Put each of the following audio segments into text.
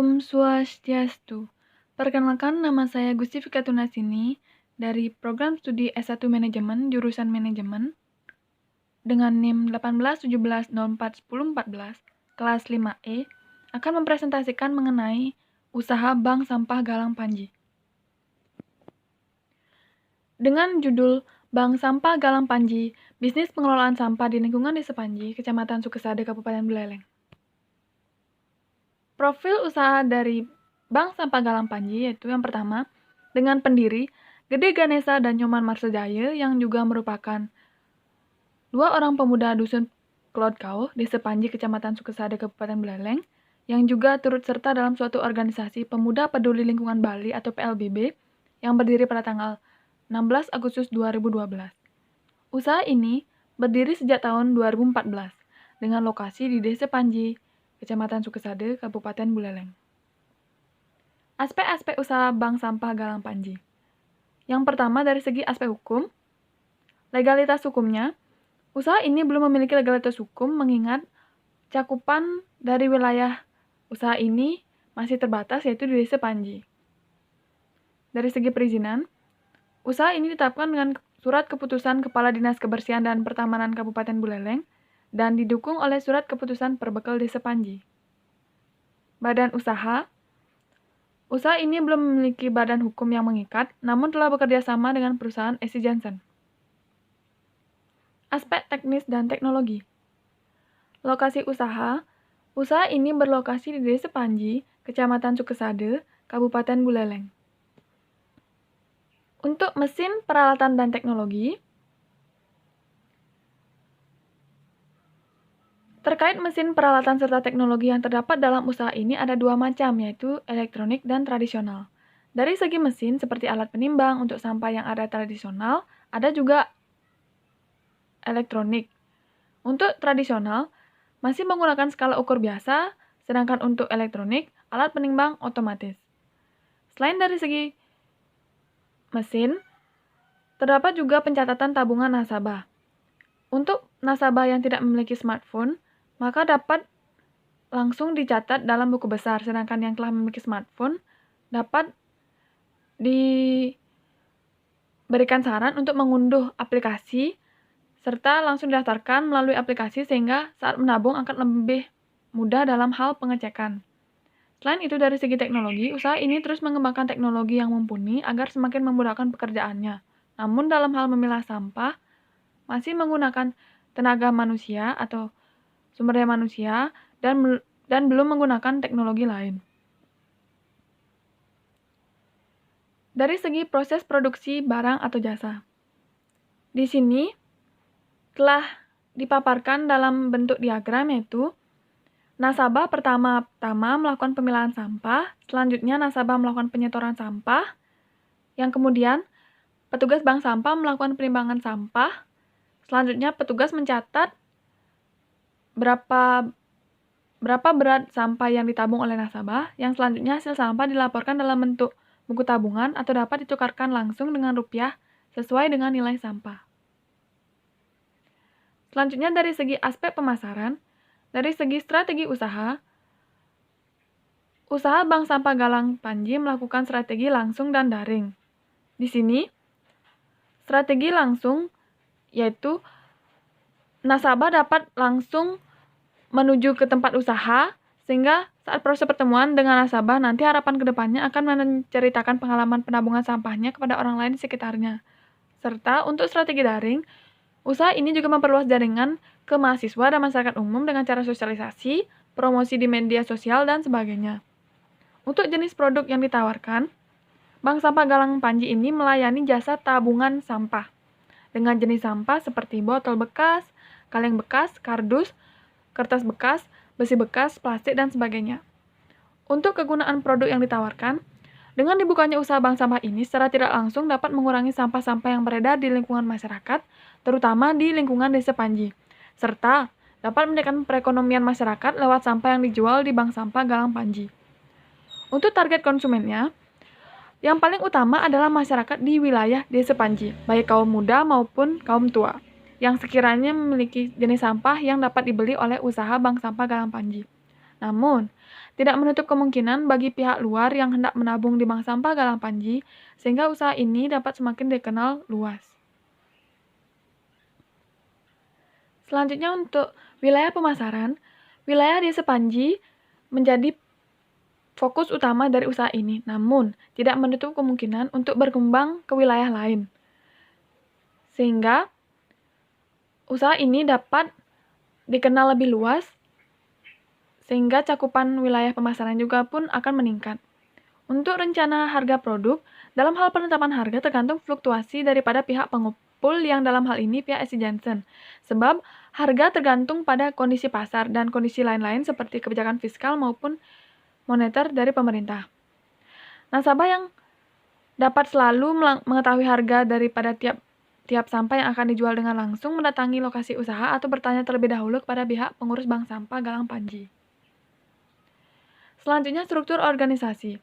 Om Swastiastu. Perkenalkan, nama saya Gusti Fikatunatsini dari Program Studi S1 Manajemen, jurusan Manajemen, dengan NIM 1817041014, kelas 5E, akan mempresentasikan mengenai usaha Bank Sampah Galang Panji. Dengan judul Bank Sampah Galang Panji, Bisnis Pengelolaan Sampah di Lingkungan Desa Panji, Kecamatan Sukesade, Kabupaten Buleleng. Profil usaha dari Bank Sampah Galang Panji yaitu yang pertama, dengan pendiri Gede Ganesa dan Nyoman Marsejaya yang juga merupakan dua orang pemuda dusun Klodkau, Desa Panji, Kecamatan Sukesade, Kabupaten Buleleng, yang juga turut serta dalam suatu organisasi Pemuda Peduli Lingkungan Bali atau PLBB yang berdiri pada tanggal 16 Agustus 2012. Usaha ini berdiri sejak tahun 2014 dengan lokasi di Desa Panji, Kecamatan Sukesade, Kabupaten Buleleng. Aspek-aspek usaha Bank Sampah Galang Panji. Yang pertama dari segi aspek hukum, legalitas hukumnya, usaha ini belum memiliki legalitas hukum mengingat cakupan dari wilayah usaha ini masih terbatas yaitu di Desa Panji. Dari segi perizinan, usaha ini ditetapkan dengan Surat Keputusan Kepala Dinas Kebersihan dan Pertamanan Kabupaten Buleleng dan didukung oleh Surat Keputusan Perbekal Desa Panji. Badan usaha ini belum memiliki badan hukum yang mengikat, namun telah bekerja sama dengan perusahaan SC Johnson. Aspek teknis dan teknologi. Lokasi usaha ini berlokasi di Desa Panji, Kecamatan Sukesade, Kabupaten Buleleng. Untuk mesin, peralatan, dan teknologi, terkait mesin, peralatan, serta teknologi yang terdapat dalam usaha ini ada dua macam, yaitu elektronik dan tradisional. Dari segi mesin, seperti alat penimbang untuk sampah yang ada tradisional, ada juga elektronik. Untuk tradisional, masih menggunakan skala ukur biasa, sedangkan untuk elektronik, alat penimbang otomatis. Selain dari segi mesin, terdapat juga pencatatan tabungan nasabah. Untuk nasabah yang tidak memiliki smartphone, maka dapat langsung dicatat dalam buku besar, sedangkan yang telah memiliki smartphone dapat diberikan saran untuk mengunduh aplikasi serta langsung didaftarkan melalui aplikasi sehingga saat menabung akan lebih mudah dalam hal pengecekan. Selain itu, dari segi teknologi, usaha ini terus mengembangkan teknologi yang mumpuni agar semakin memudahkan pekerjaannya. Namun dalam hal memilah sampah, masih menggunakan tenaga manusia atau sumber daya manusia dan belum menggunakan teknologi lain. Dari segi proses produksi barang atau jasa. Di sini telah dipaparkan dalam bentuk diagram yaitu nasabah pertama melakukan pemilahan sampah, selanjutnya nasabah melakukan penyetoran sampah, yang kemudian petugas bank sampah melakukan penimbangan sampah, selanjutnya petugas mencatat berapa berat sampah yang ditabung oleh nasabah, yang selanjutnya hasil sampah dilaporkan dalam bentuk buku tabungan atau dapat ditukarkan langsung dengan rupiah sesuai dengan nilai sampah. Selanjutnya dari segi aspek pemasaran, dari segi strategi usaha Bank Sampah Galang Panji melakukan strategi langsung dan daring. Di sini, strategi langsung yaitu nasabah dapat langsung menuju ke tempat usaha, sehingga saat proses pertemuan dengan nasabah nanti harapan kedepannya akan menceritakan pengalaman penabungan sampahnya kepada orang lain di sekitarnya. Serta untuk strategi daring, usaha ini juga memperluas jaringan ke mahasiswa dan masyarakat umum dengan cara sosialisasi, promosi di media sosial, dan sebagainya. Untuk jenis produk yang ditawarkan, Bank Sampah Galang Panji ini melayani jasa tabungan sampah dengan jenis sampah seperti botol bekas, kaleng bekas, kardus, kertas bekas, besi bekas, plastik, dan sebagainya. Untuk kegunaan produk yang ditawarkan, dengan dibukanya usaha bank sampah ini secara tidak langsung dapat mengurangi sampah-sampah yang beredar di lingkungan masyarakat, terutama di lingkungan Desa Panji, serta dapat meningkatkan perekonomian masyarakat lewat sampah yang dijual di Bank Sampah Galang Panji. Untuk target konsumennya, yang paling utama adalah masyarakat di wilayah Desa Panji, baik kaum muda maupun kaum tua, yang sekiranya memiliki jenis sampah yang dapat dibeli oleh usaha Bank Sampah Galang Panji. Namun, tidak menutup kemungkinan bagi pihak luar yang hendak menabung di bank sampah Galang Panji, sehingga usaha ini dapat semakin dikenal luas. Selanjutnya untuk wilayah pemasaran, wilayah Desa Panji menjadi fokus utama dari usaha ini, namun tidak menutup kemungkinan untuk berkembang ke wilayah lain. Sehingga usaha ini dapat dikenal lebih luas, sehingga cakupan wilayah pemasaran juga pun akan meningkat. Untuk rencana harga produk, dalam hal penetapan harga tergantung fluktuasi daripada pihak pengumpul yang dalam hal ini pihak SC Johnson. Sebab harga tergantung pada kondisi pasar dan kondisi lain-lain seperti kebijakan fiskal maupun moneter dari pemerintah. Nasabah yang dapat selalu mengetahui harga daripada tiap sampah yang akan dijual dengan langsung mendatangi lokasi usaha atau bertanya terlebih dahulu kepada pihak pengurus bank sampah Galang Panji. Selanjutnya struktur organisasi.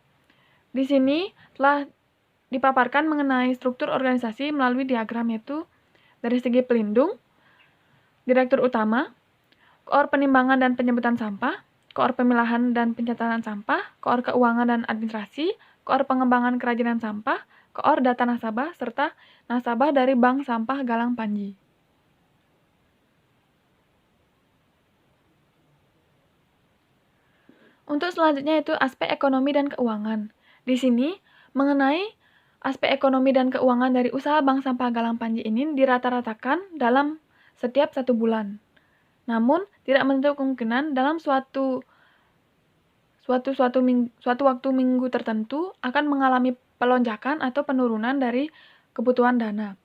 Di sini telah dipaparkan mengenai struktur organisasi melalui diagram, yaitu dari segi pelindung, direktur utama, koor penimbangan dan penjemputan sampah, koor pemilahan dan pencatatan sampah, koor keuangan dan administrasi, koor pengembangan kerajinan sampah, koor data nasabah, serta nasabah dari bank sampah Galang Panji. Untuk selanjutnya itu aspek ekonomi dan keuangan. Di sini mengenai aspek ekonomi dan keuangan dari usaha bank sampah Galang Panji ini dirata-ratakan dalam setiap 1 bulan. Namun tidak menutup kemungkinan dalam suatu waktu minggu tertentu akan mengalami pelonjakan atau penurunan dari kebutuhan dana.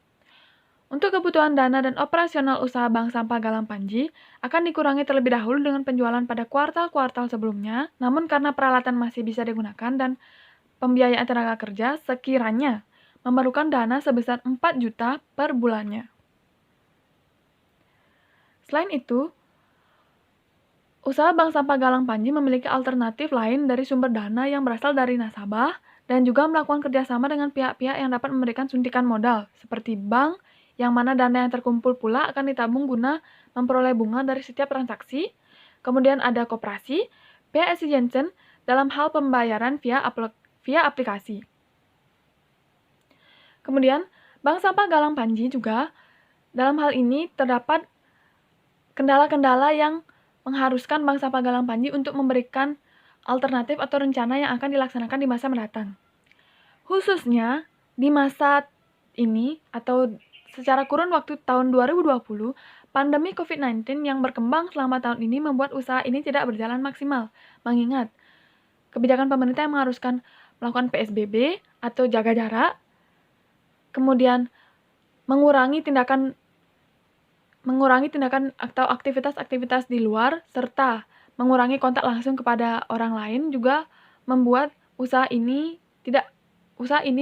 Untuk kebutuhan dana dan operasional usaha bank sampah Galang Panji akan dikurangi terlebih dahulu dengan penjualan pada kuartal-kuartal sebelumnya, namun karena peralatan masih bisa digunakan dan pembiayaan tenaga kerja sekiranya memerlukan dana sebesar 4 juta per bulannya. Selain itu, usaha bank sampah Galang Panji memiliki alternatif lain dari sumber dana yang berasal dari nasabah dan juga melakukan kerjasama dengan pihak-pihak yang dapat memberikan suntikan modal, seperti bank, yang mana dana yang terkumpul pula akan ditabung guna memperoleh bunga dari setiap transaksi. Kemudian ada koperasi, pihak SC Johnson dalam hal pembayaran via aplikasi. Kemudian, bank sampah Galang Panji juga dalam hal ini terdapat kendala-kendala yang mengharuskan bank sampah Galang Panji untuk memberikan alternatif atau rencana yang akan dilaksanakan di masa mendatang. Khususnya di masa ini atau secara kurun waktu tahun 2020, pandemi COVID-19 yang berkembang selama tahun ini membuat usaha ini tidak berjalan maksimal. Mengingat kebijakan pemerintah yang mengharuskan melakukan PSBB atau jaga jarak, kemudian mengurangi tindakan atau aktivitas-aktivitas di luar, serta mengurangi kontak langsung kepada orang lain juga membuat usaha ini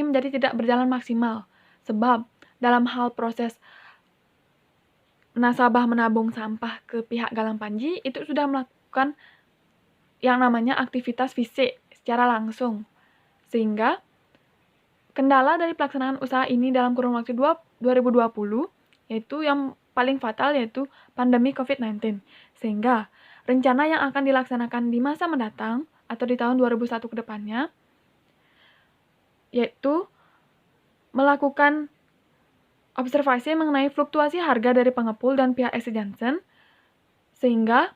menjadi tidak berjalan maksimal. Sebab dalam hal proses nasabah menabung sampah ke pihak Galang Panji itu sudah melakukan yang namanya aktivitas fisik secara langsung. Sehingga kendala dari pelaksanaan usaha ini dalam kurun waktu 2020 yaitu yang paling fatal yaitu pandemi COVID-19. Sehingga rencana yang akan dilaksanakan di masa mendatang atau di tahun 2001 ke depannya yaitu melakukan observasi mengenai fluktuasi harga dari pengepul dan pihak SC Johnson, sehingga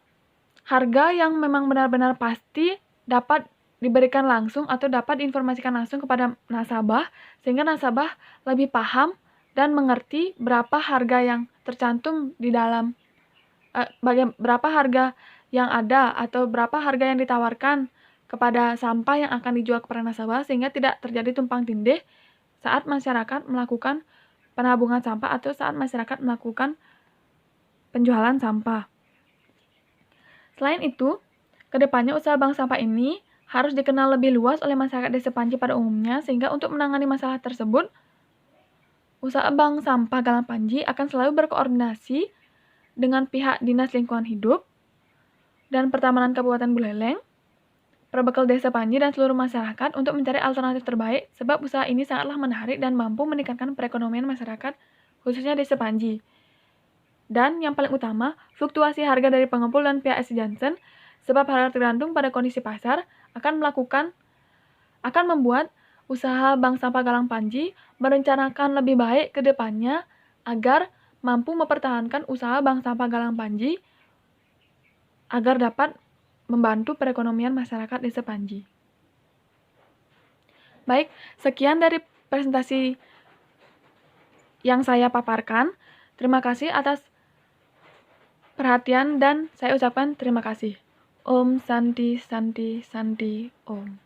harga yang memang benar-benar pasti dapat diberikan langsung atau dapat diinformasikan langsung kepada nasabah, sehingga nasabah lebih paham dan mengerti berapa harga yang tercantum di dalam berapa harga yang ada atau berapa harga yang ditawarkan kepada sampah yang akan dijual kepada nasabah, sehingga tidak terjadi tumpang tindih saat masyarakat melakukan penabungan sampah atau saat masyarakat melakukan penjualan sampah. Selain itu, kedepannya usaha bank sampah ini harus dikenal lebih luas oleh masyarakat Desa Panji pada umumnya, sehingga untuk menangani masalah tersebut, usaha bank sampah Galang Panji akan selalu berkoordinasi dengan pihak Dinas Lingkungan Hidup dan Pertamanan Kabupaten Buleleng, Perbekal Desa Panji, dan seluruh masyarakat untuk mencari alternatif terbaik, sebab usaha ini sangatlah menarik dan mampu meningkatkan perekonomian masyarakat, khususnya Desa Panji. Dan yang paling utama, fluktuasi harga dari pengepul dan pihak SC Johnson Sebab hal tergantung pada kondisi pasar akan membuat usaha Bank Sampah Galang Panji merencanakan lebih baik ke depannya agar mampu mempertahankan usaha Bank Sampah Galang Panji agar dapat membantu perekonomian masyarakat Desa Panji. Baik, sekian dari presentasi yang saya paparkan. Terima kasih atas perhatian dan saya ucapkan terima kasih. Om Santi Santi Santi Om.